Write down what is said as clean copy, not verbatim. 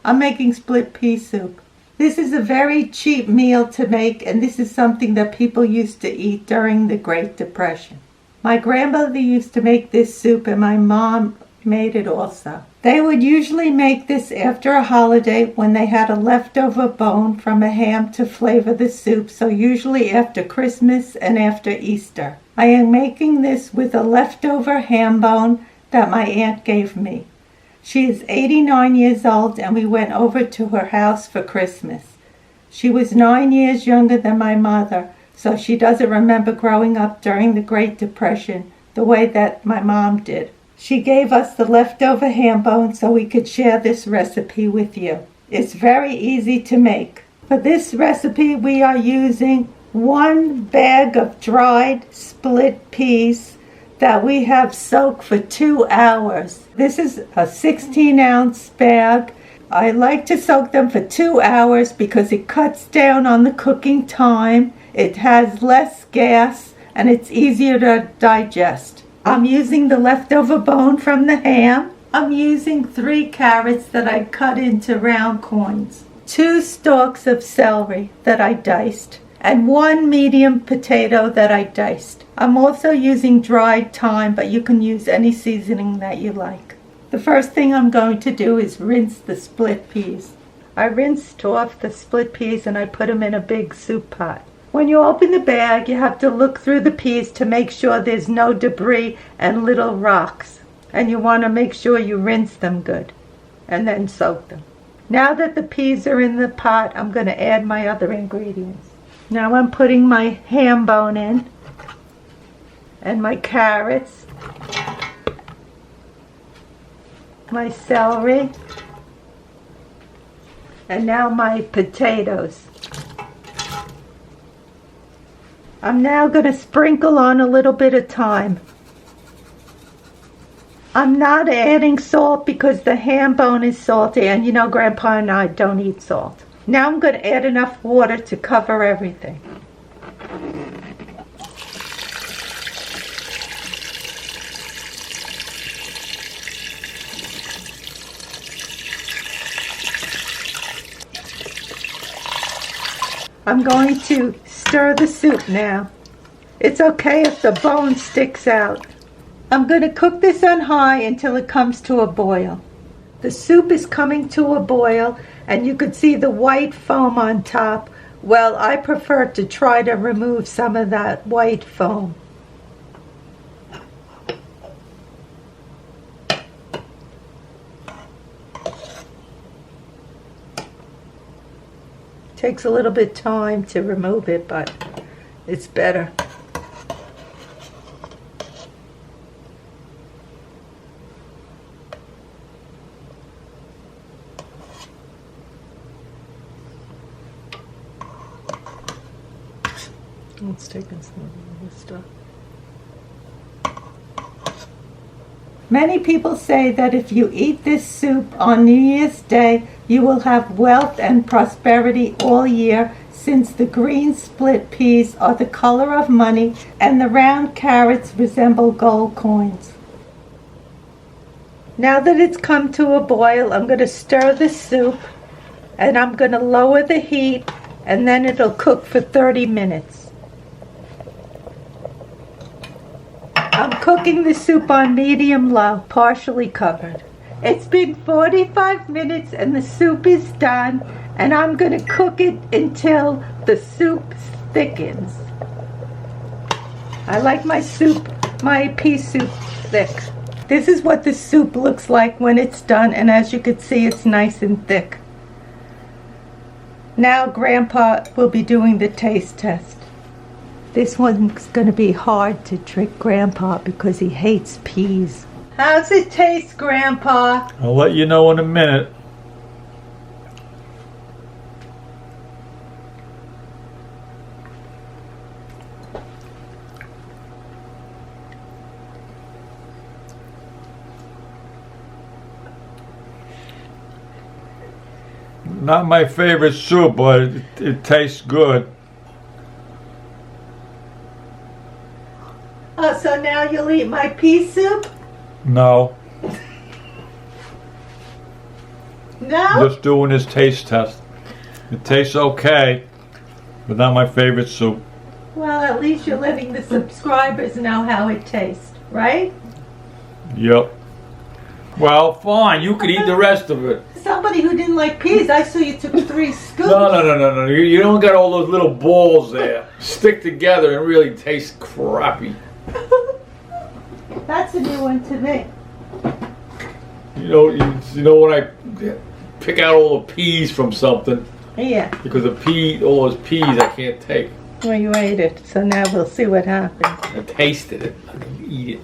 I'm making split pea soup. This is a very cheap meal to make, and this is something that people used to eat during the Great Depression. My grandmother used to make this soup, and my mom made it also. They would usually make this after a holiday when they had a leftover bone from a ham to flavor the soup, so usually after Christmas and after Easter. I am making this with a leftover ham bone that my aunt gave me. She is 89 years old, and we went over to her house for Christmas. She was 9 years younger than my mother, so she doesn't remember growing up during the Great Depression the way that my mom did. She gave us the leftover ham bone so we could share this recipe with you. It's very easy to make. For this recipe, we are using 1 bag of dried split peas that we have soaked for 2 hours. This is a 16-ounce bag. I like to soak them for 2 hours because it cuts down on the cooking time, it has less gas, and it's easier to digest. I'm using the leftover bone from the ham. I'm using 3 carrots that I cut into round coins, 2 stalks of celery that I diced, and 1 medium potato that I diced. I'm also using dried thyme, but you can use any seasoning that you like. The first thing I'm going to do is rinse the split peas. I rinsed off the split peas and I put them in a big soup pot. When you open the bag, you have to look through the peas to make sure there's no debris and little rocks. And you want to make sure you rinse them good and then soak them. Now that the peas are in the pot, I'm going to add my other ingredients. Now I'm putting my ham bone in and my carrots, my celery, and now my potatoes. I'm now going to sprinkle on a little bit of thyme. I'm not adding salt because the ham bone is salty, and you know Grandpa and I don't eat salt. Now I'm going to add enough water to cover everything. I'm going to stir the soup now. It's okay if the bone sticks out. I'm going to cook this on high until it comes to a boil. The soup is coming to a boil and you could see the white foam on top. Well, I prefer to try to remove some of that white foam. Takes a little bit of time to remove it, but it's better. It's taking some of this stuff. Many people say that if you eat this soup on New Year's Day, you will have wealth and prosperity all year, since the green split peas are the color of money and the round carrots resemble gold coins. Now that it's come to a boil, I'm going to stir the soup and I'm going to lower the heat, and then it'll cook for 30 minutes. I'm cooking the soup on medium-low, partially covered. It's been 45 minutes and the soup is done, and I'm going to cook it until the soup thickens. I like my pea soup thick. This is what the soup looks like when it's done, and as you can see, it's nice and thick. Now Grandpa will be doing the taste test. This one's going to be hard to trick Grandpa because he hates peas. How's it taste, Grandpa? I'll let you know in a minute. Not my favorite soup, but it tastes good. Oh, so now you'll eat my pea soup? No. No? Just doing this taste test. It tastes okay, but not my favorite soup. Well, at least you're letting the subscribers know how it tastes, right? Yep. Well, fine. You could eat the rest of it. Somebody who didn't like peas, I saw you took 3 scoops. No. You don't got all those little balls there. Stick together and really taste crappy. That's a new one to me. You know when I pick out all the peas from something, Yeah. because all those peas I can't take. Well, you ate it, so now we'll see what happens. I tasted it. I didn't eat it.